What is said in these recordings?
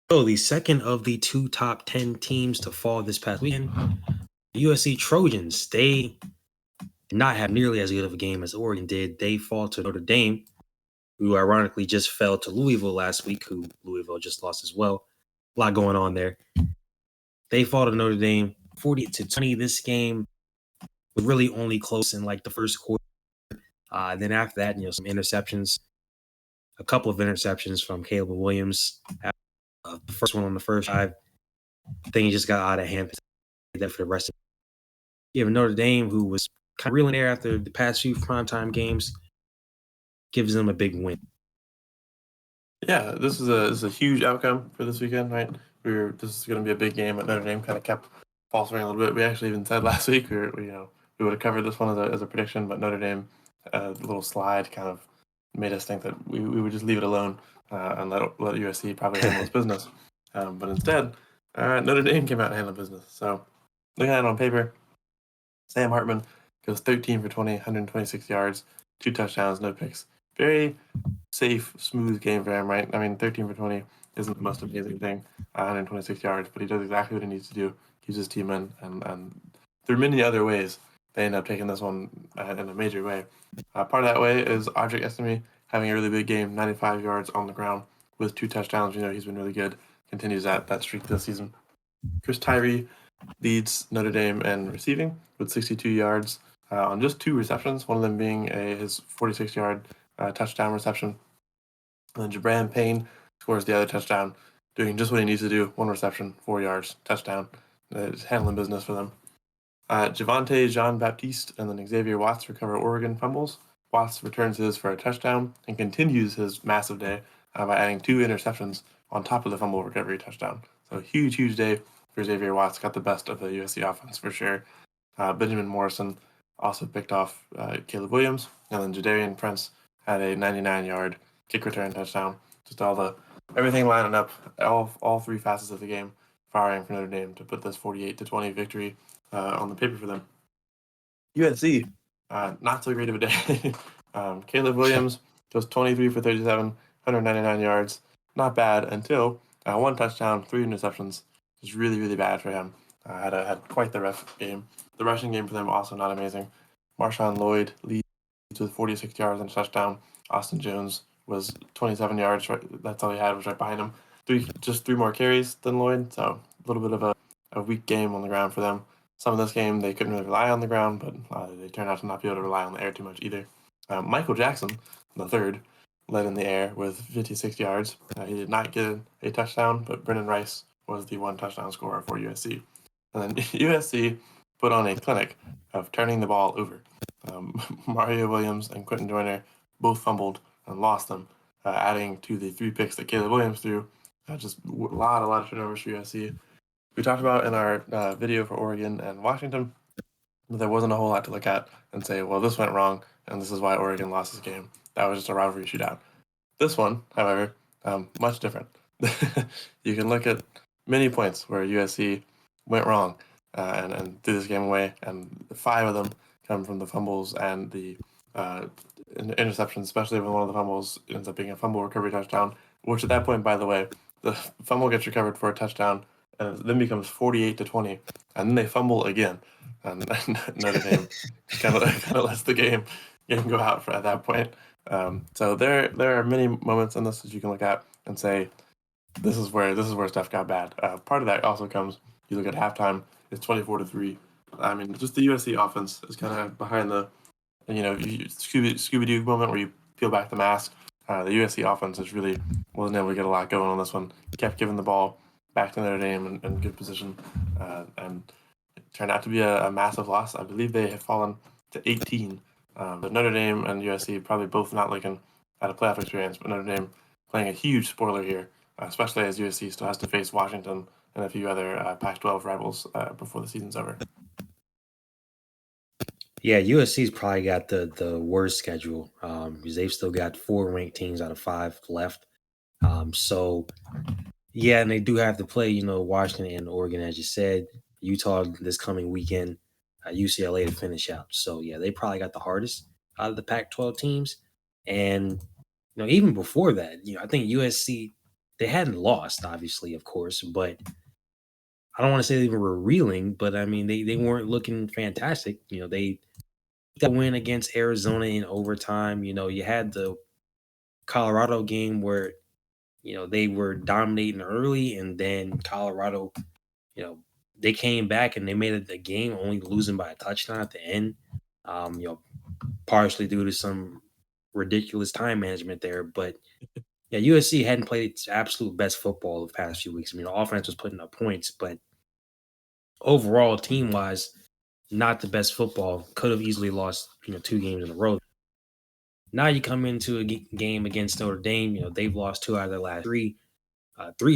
So the second of the two top 10 teams to fall this past weekend, the USC Trojans, they did not have nearly as good of a game as Oregon did. They fall to Notre Dame, who ironically just fell to Louisville last week, who Louisville just lost as well. A lot going on there. They fall to Notre Dame 40-20. This game was really only close in like the first quarter. Then after that, some interceptions, a couple of interceptions from Caleb Williams. The first one on the first drive, I think he just got out of hand. That for the rest of you have Notre Dame, who was kind of reeling there after the past few primetime games, gives them a big win. Yeah, this is a huge outcome for this weekend, right? This is going to be a big game, but Notre Dame kind of kept faltering a little bit. We actually even said last week we would have covered this one as a prediction, but Notre Dame, a little slide kind of made us think that we would just leave it alone and let USC probably handle its business. But instead, Notre Dame came out and handled business. So looking at it on paper, Sam Hartman goes 13 for 20, 126 yards, 2 touchdowns, no picks. Very safe, smooth game for him, right? I mean, 13 for 20 isn't the most amazing thing, 126 yards, but he does exactly what he needs to do, keeps his team in, and through many other ways, they end up taking this one in a major way. Part of that way is Audric Estime having a really big game, 95 yards on the ground with 2 touchdowns. He's been really good, continues that streak this season. Chris Tyree leads Notre Dame in receiving with 62 yards on just 2 receptions, one of them being his 46-yard touchdown reception. And then Jabran Payne scores the other touchdown, doing just what he needs to do, 1 reception, 4 yards, touchdown. It's handling business for them. Javante Jean-Baptiste and then Xavier Watts recover Oregon fumbles. Watts returns his for a touchdown and continues his massive day by adding 2 interceptions on top of the fumble recovery touchdown. So huge day for Xavier Watts. Got the best of the USC offense for sure. Benjamin Morrison also picked off Caleb Williams, and then Jadarian Prince had a 99-yard kick return touchdown. Just everything lining up, all 3 facets of the game firing for Notre Dame to put this 48-20 victory on the paper for them. USC, not so great of a day. Caleb Williams goes 23 for 37, 199 yards. Not bad until 1 touchdown, 3 interceptions. It's really bad for him. Had quite the rough game. The rushing game for them also not amazing. Marshawn Lloyd leads with 46 yards and a touchdown. Austin Jones was 27 yards. Right, that's all he had, was right behind him. 3 more carries than Lloyd, so a little bit of a weak game on the ground for them. Some of this game they couldn't really rely on the ground, but they turned out to not be able to rely on the air too much either. Michael Jackson, the third, led in the air with 56 yards. He did not get a touchdown, but Brendan Rice was the 1 touchdown scorer for USC. And then USC put on a clinic of turning the ball over. Mario Williams and Quentin Joyner both fumbled and lost them, adding to the 3 picks that Caleb Williams threw. Just a lot of turnovers for USC. We talked about in our video for Oregon and Washington that there wasn't a whole lot to look at and say, well, this went wrong, and this is why Oregon lost this game. That was just a rivalry shootout. This one, however, much different. You can look at many points where USC went wrong and threw this game away, and 5 of them come from the fumbles and the interceptions, especially when one of the fumbles ends up being a fumble recovery touchdown, which at that point, by the way, the fumble gets recovered for a touchdown and then becomes 48-20, and then they fumble again, and Notre Dame kind of lets the game go out at that point. So there are many moments in this that you can look at and say, this is where stuff got bad. Part of that also comes, you look at halftime, it's 24-3. I mean, just the USC offense is kind of behind the, Scooby-Doo moment where you peel back the mask. The USC offense is really wasn't able to get a lot going on this one. Kept giving the ball back to Notre Dame in good position, and it turned out to be a massive loss. I believe they have fallen to 18. But Notre Dame and USC probably both not looking at a playoff experience, but Notre Dame playing a huge spoiler here, especially as USC still has to face Washington and a few other Pac-12 rivals before the season's over. Yeah, USC's probably got the worst schedule because they've still got 4 ranked teams out of 5 left. So, yeah, and they do have to play, Washington and Oregon, as you said, Utah this coming weekend, UCLA to finish out. So, yeah, they probably got the hardest out of the Pac-12 teams. And, even before that, I think USC they hadn't lost, obviously, of course, but I don't want to say they were reeling, but I mean they weren't looking fantastic. They got a win against Arizona in overtime. You had the Colorado game where they were dominating early, and then Colorado, you know, they came back and they made it the game, only losing by a touchdown at the end. Partially due to some ridiculous time management there, but yeah, USC hadn't played its absolute best football the past few weeks. I mean, the offense was putting up points, but overall, team wise, not the best football. Could have easily lost, 2 games in a row. Now you come into a game against Notre Dame. They've lost 2 out of their last 3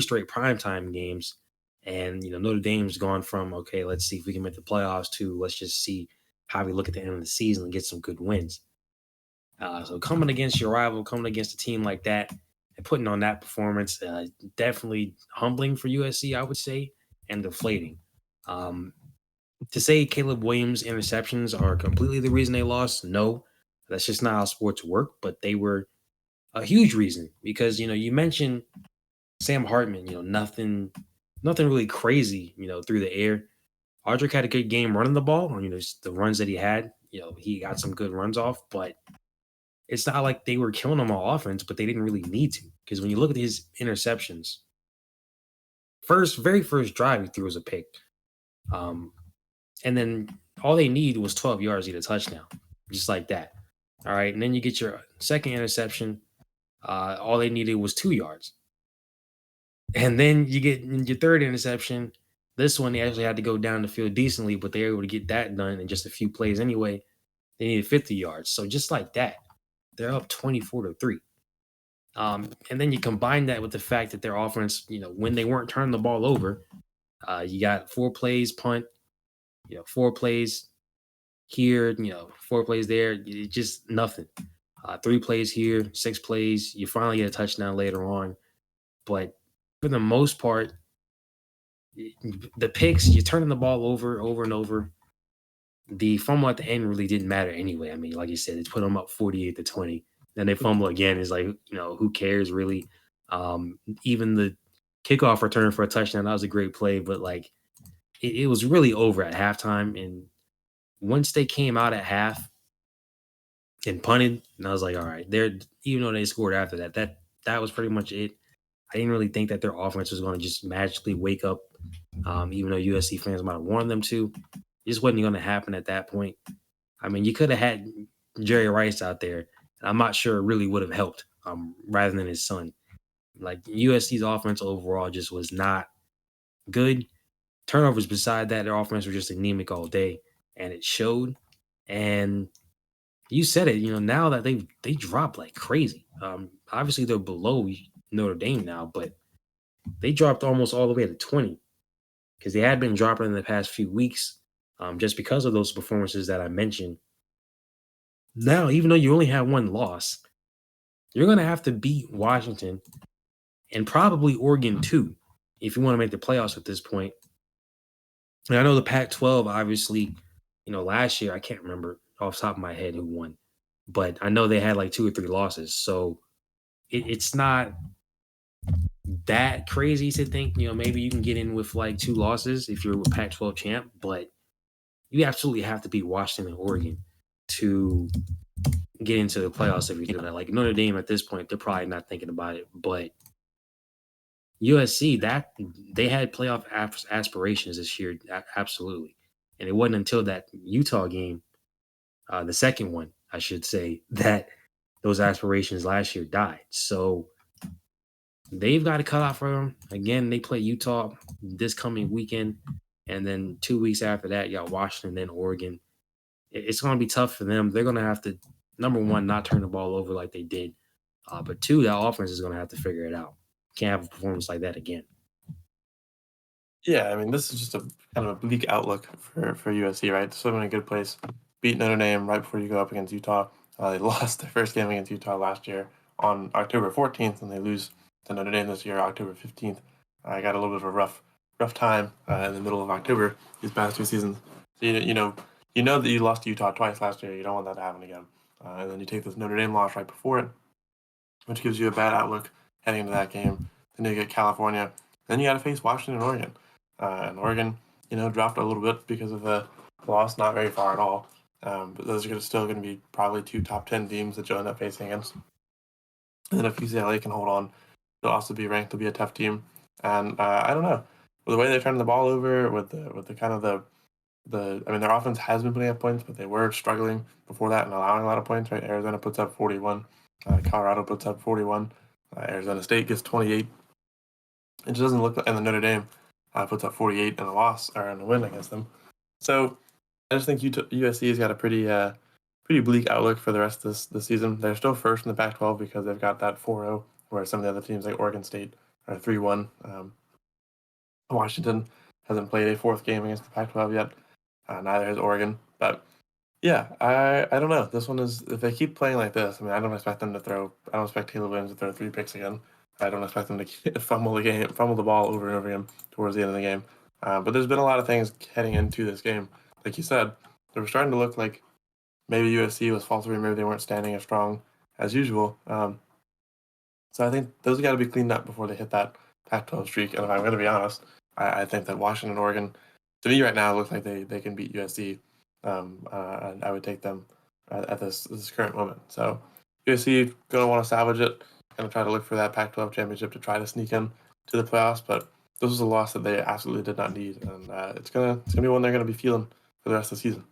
straight primetime games, and Notre Dame's gone from okay, let's see if we can make the playoffs to let's just see how we look at the end of the season and get some good wins. So coming against your rival, coming against a team like that, and putting on that performance, definitely humbling for USC, I would say, and deflating. Um, to say Caleb Williams' interceptions are completely the reason they lost, no, that's just not how sports work. But they were a huge reason because you mentioned Sam Hartman. Nothing really crazy. Through the air. Audric had a good game running the ball. The runs that he had. He got some good runs off, but it's not like they were killing him on offense, but they didn't really need to. Because when you look at his interceptions, very first drive, he threw was a pick. And then all they need was 12 yards to get a touchdown, just like that. All right. And then you get your second interception. All they needed was 2 yards. And then you get your third interception. This one, they actually had to go down the field decently, but they were able to get that done in just a few plays anyway. They needed 50 yards. So just like that, they're up 24-3. And then you combine that with the fact that their offense, when they weren't turning the ball over, you got 4 plays punt, 4 plays here, 4 plays there, just nothing. 3 plays here, 6 plays. You finally get a touchdown later on, but for the most part, the picks, you're turning the ball over and over. The fumble at the end really didn't matter anyway. I mean, like you said, it's put them up 48-20. Then they fumble again. It's like, who cares really? Even the kickoff return for a touchdown, that was a great play, but like it was really over at halftime. And once they came out at half and punted, and I was like, all right, even though they scored after that was pretty much it. I didn't really think that their offense was going to just magically wake up, even though USC fans might have wanted them to. It just wasn't going to happen at that point. I mean, you could have had Jerry Rice out there, and I'm not sure it really would have helped rather than his son. Like USC's offense overall just was not good. Turnovers beside that, their offense was just anemic all day, and it showed. And you said it, now that they dropped like crazy. Obviously they're below Notre Dame now, but they dropped almost all the way to 20 because they had been dropping in the past few weeks just because of those performances that I mentioned. Now, even though you only have 1 loss, you're going to have to beat Washington and probably Oregon too if you want to make the playoffs at this point. And I know the Pac-12, obviously, last year, I can't remember off the top of my head who won, but I know they had like 2 or 3 losses. So it's not that crazy to think, maybe you can get in with like 2 losses if you're a Pac-12 champ, but you absolutely have to beat Washington and Oregon to get into the playoffs if you think of that. Like Notre Dame at this point, they're probably not thinking about it, but USC, that they had playoff aspirations this year, absolutely. And it wasn't until that Utah game, the second one, I should say, that those aspirations last year died. So they've got to cut out for them. Again, they play Utah this coming weekend. And then 2 weeks after that, you got Washington, then Oregon. It's going to be tough for them. They're going to have to, number one, not turn the ball over like they did. But 2, that offense is going to have to figure it out. Can't have a performance like that again. Yeah, I mean, this is just a kind of a bleak outlook for USC, right? So in a good place. Beat Notre Dame right before you go up against Utah. They lost their first game against Utah last year on October 14th, and they lose to Notre Dame this year, October 15th. I got a little bit of a rough time in the middle of October these past 2 seasons. So you know that you lost to Utah twice last year. You don't want that to happen again. And then you take this Notre Dame loss right before it, which gives you a bad outlook heading into that game. then you get California, then you got to face Washington and Oregon. And Oregon, dropped a little bit because of the loss, not very far at all. But those are still going to be probably 2 top 10 teams that you'll end up facing against. And then if UCLA can hold on, they'll also be ranked to be a tough team. And I don't know, with the way they're turning the ball over, with the kind of their offense has been putting up points, but they were struggling before that and allowing a lot of points. Right, Arizona puts up 41, Colorado puts up 41, Arizona State gets 28. It just doesn't look like, and the Notre Dame puts up 48 in a loss or in a win against them. So I just think USC has got a pretty bleak outlook for the rest of this season. They're still first in the Pac-12 because they've got that 4-0, where some of the other teams like Oregon State are 3-1. Washington hasn't played a 4th game against the Pac-12 yet. Neither has Oregon. But yeah, I don't know. This one is, if they keep playing like this, I don't expect Taylor Williams to throw 3 picks again. I don't expect them to fumble the ball over and over again towards the end of the game. But there's been a lot of things heading into this game. Like you said, they were starting to look like maybe USC was faltering, maybe they weren't standing as strong as usual. So I think those got to be cleaned up before they hit that Pac-12 streak. And if I'm going to be honest, I think that Washington and Oregon, to me right now, looks like they can beat USC. And I would take them at this current moment. So USC going to want to salvage it, going to try to look for that Pac-12 championship to try to sneak in to the playoffs. But this was a loss that they absolutely did not need, and it's gonna be one they're going to be feeling for the rest of the season.